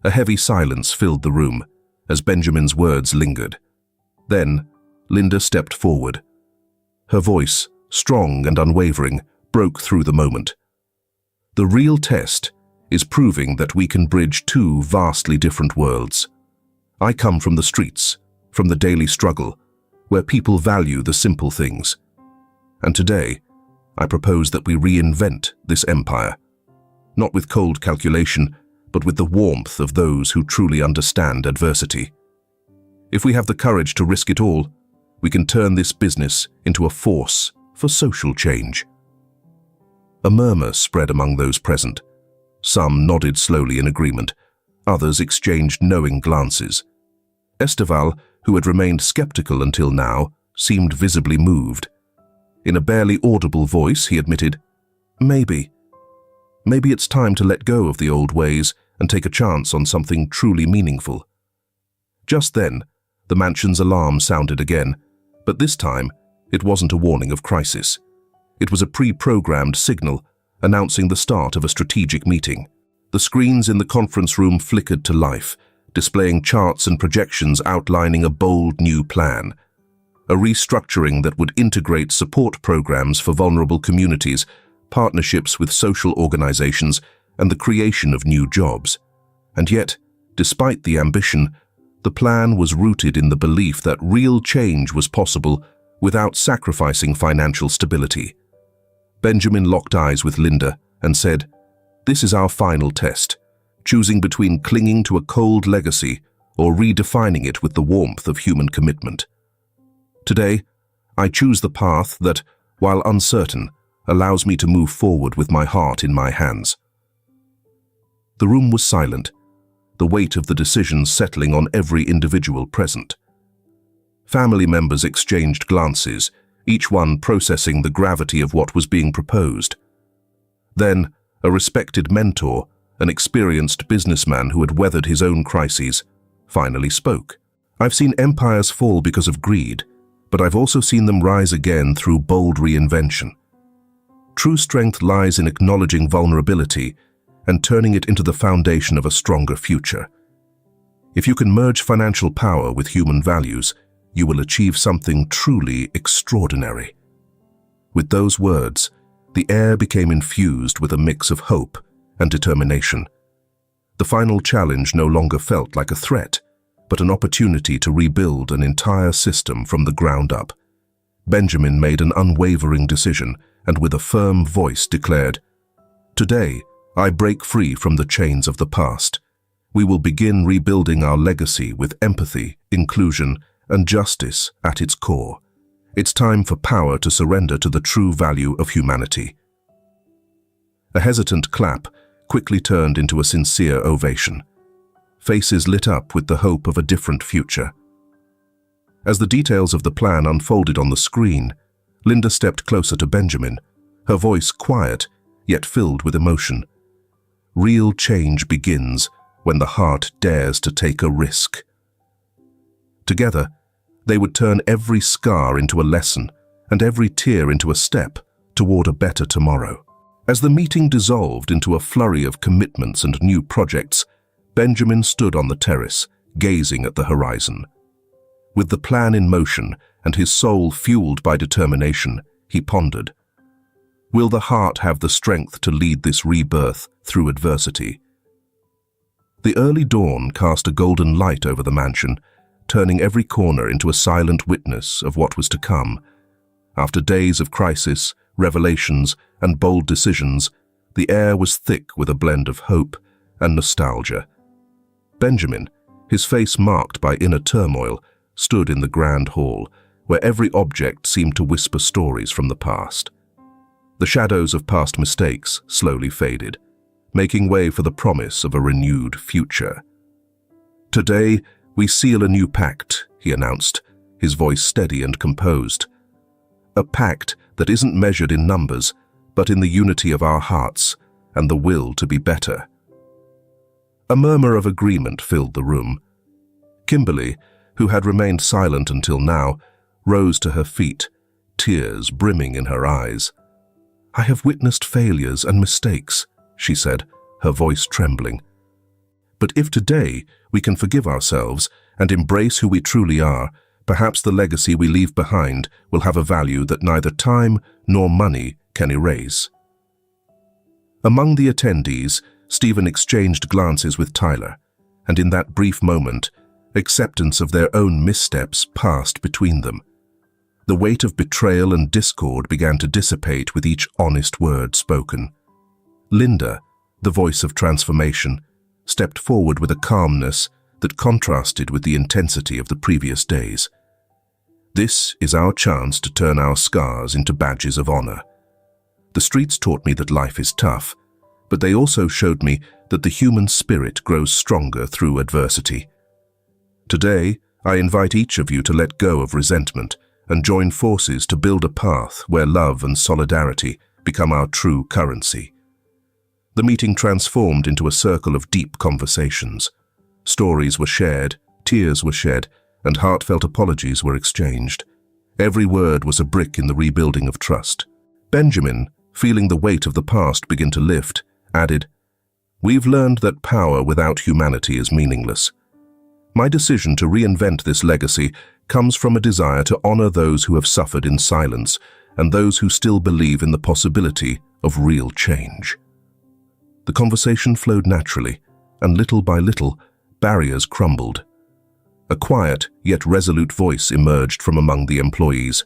A heavy silence filled the room as Benjamin's words lingered. Then, Linda stepped forward. Her voice, strong and unwavering, broke through the moment. The real test is proving that we can bridge two vastly different worlds. I come from the streets, from the daily struggle, where people value the simple things. And today, I propose that we reinvent this empire, not with cold calculation, but with the warmth of those who truly understand adversity. If we have the courage to risk it all, we can turn this business into a force for social change. A murmur spread among those present. Some nodded slowly in agreement, others exchanged knowing glances. Esteval, who had remained skeptical until now, seemed visibly moved. In a barely audible voice, he admitted, Maybe it's time to let go of the old ways and take a chance on something truly meaningful." Just then, the mansion's alarm sounded again, but this time it wasn't a warning of crisis. It was a pre-programmed signal announcing the start of a strategic meeting. The screens in the conference room flickered to life, displaying charts and projections outlining a bold new plan. A restructuring that would integrate support programs for vulnerable communities, partnerships with social organizations, and the creation of new jobs. And yet, despite the ambition, The plan was rooted in the belief that real change was possible without sacrificing financial stability. Benjamin locked eyes with Linda and said, "This is our final test, choosing between clinging to a cold legacy or redefining it with the warmth of human commitment. Today, I choose the path that, while uncertain, allows me to move forward with my heart in my hands." The room was silent, the weight of the decisions settling on every individual present. Family members exchanged glances, each one processing the gravity of what was being proposed. Then, a respected mentor, an experienced businessman who had weathered his own crises, finally spoke. "I've seen empires fall because of greed, but I've also seen them rise again through bold reinvention. True strength lies in acknowledging vulnerability and turning it into the foundation of a stronger future. If you can merge financial power with human values, you will achieve something truly extraordinary." With those words, the air became infused with a mix of hope and determination. The final challenge no longer felt like a threat, but an opportunity to rebuild an entire system from the ground up. Benjamin made an unwavering decision and with a firm voice declared, "Today, I break free from the chains of the past. We will begin rebuilding our legacy with empathy, inclusion, and justice at its core. It's time for power to surrender to the true value of humanity." A hesitant clap quickly turned into a sincere ovation. Faces lit up with the hope of a different future. As the details of the plan unfolded on the screen, Linda stepped closer to Benjamin, her voice quiet, yet filled with emotion. Real change begins when the heart dares to take a risk. Together, they would turn every scar into a lesson and every tear into a step toward a better tomorrow. As the meeting dissolved into a flurry of commitments and new projects, Benjamin stood on the terrace, gazing at the horizon. With the plan in motion and his soul fueled by determination, he pondered, "Will the heart have the strength to lead this rebirth through adversity?" The early dawn cast a golden light over the mansion, turning every corner into a silent witness of what was to come. After days of crisis, revelations, and bold decisions, the air was thick with a blend of hope and nostalgia. Benjamin, his face marked by inner turmoil, stood in the grand hall, where every object seemed to whisper stories from the past. The shadows of past mistakes slowly faded, making way for the promise of a renewed future. "Today, we seal a new pact," he announced, his voice steady and composed. "A pact that isn't measured in numbers, but in the unity of our hearts and the will to be better." A murmur of agreement filled the room. Kimberly, who had remained silent until now, rose to her feet, tears brimming in her eyes. "I have witnessed failures and mistakes," she said, her voice trembling. "But if today we can forgive ourselves and embrace who we truly are, perhaps the legacy we leave behind will have a value that neither time nor money can erase." Among the attendees, Stephen exchanged glances with Tyler, and in that brief moment, acceptance of their own missteps passed between them. The weight of betrayal and discord began to dissipate with each honest word spoken. Linda, the voice of transformation, stepped forward with a calmness that contrasted with the intensity of the previous days. "This is our chance to turn our scars into badges of honor. The streets taught me that life is tough, but they also showed me that the human spirit grows stronger through adversity. Today, I invite each of you to let go of resentment and join forces to build a path where love and solidarity become our true currency." The meeting transformed into a circle of deep conversations. Stories were shared, tears were shed, and heartfelt apologies were exchanged. Every word was a brick in the rebuilding of trust. Benjamin, feeling the weight of the past begin to lift, added, "We've learned that power without humanity is meaningless. My decision to reinvent this legacy comes from a desire to honor those who have suffered in silence and those who still believe in the possibility of real change." The conversation flowed naturally, and little by little, barriers crumbled. A quiet yet resolute voice emerged from among the employees.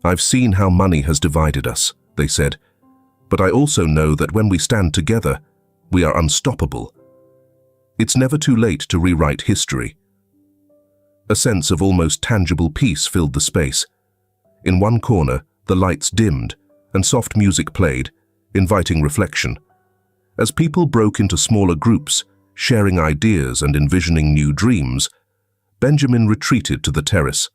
"I've seen how money has divided us," they said, "but I also know that when we stand together, we are unstoppable. It's never too late to rewrite history." A sense of almost tangible peace filled the space. In one corner, the lights dimmed and soft music played, inviting reflection. As people broke into smaller groups, sharing ideas and envisioning new dreams, Benjamin retreated to the terrace.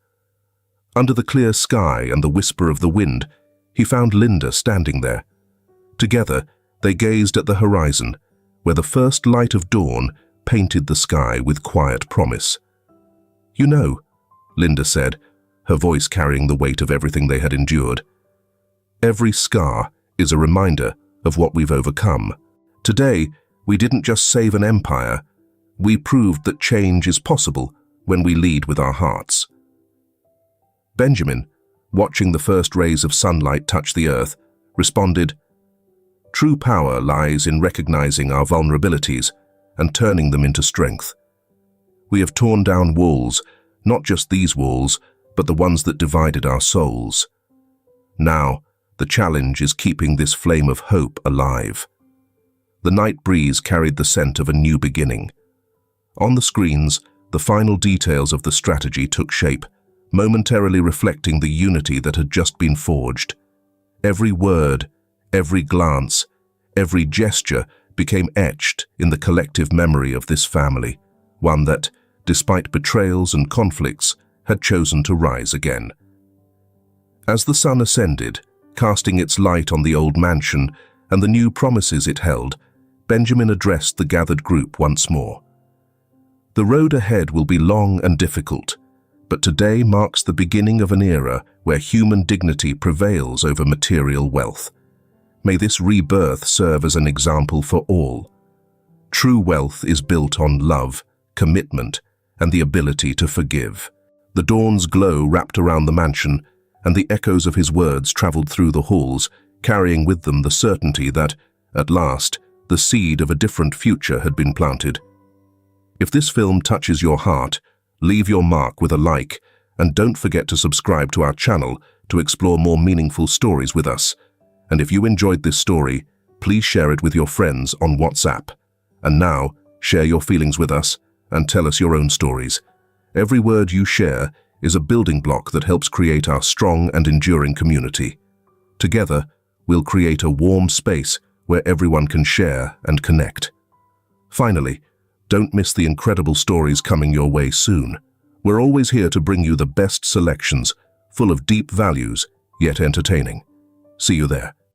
Under the clear sky and the whisper of the wind, he found Linda standing there. Together, they gazed at the horizon, where the first light of dawn painted the sky with quiet promise. "You know," Linda said, her voice carrying the weight of everything they had endured, "every scar is a reminder of what we've overcome. Today, we didn't just save an empire, we proved that change is possible when we lead with our hearts." Benjamin, watching the first rays of sunlight touch the earth, responded, "True power lies in recognizing our vulnerabilities and turning them into strength. We have torn down walls, not just these walls, but the ones that divided our souls. Now, the challenge is keeping this flame of hope alive." The night breeze carried the scent of a new beginning. On the screens, the final details of the strategy took shape, momentarily reflecting the unity that had just been forged. Every word, every glance, every gesture became etched in the collective memory of this family, one that, despite betrayals and conflicts, had chosen to rise again. As the sun ascended, casting its light on the old mansion and the new promises it held, Benjamin addressed the gathered group once more. "The road ahead will be long and difficult, but today marks the beginning of an era where human dignity prevails over material wealth. May this rebirth serve as an example for all. True wealth is built on love, commitment, and the ability to forgive." The dawn's glow wrapped around the mansion, and the echoes of his words traveled through the halls, carrying with them the certainty that, at last, the seed of a different future had been planted. If this film touches your heart, leave your mark with a like, and don't forget to subscribe to our channel to explore more meaningful stories with us. And if you enjoyed this story, please share it with your friends on WhatsApp. And now, share your feelings with us and tell us your own stories. Every word you share is a building block that helps create our strong and enduring community. Together, we'll create a warm space where everyone can share and connect. Finally, don't miss the incredible stories coming your way soon. We're always here to bring you the best selections, full of deep values, yet entertaining. See you there.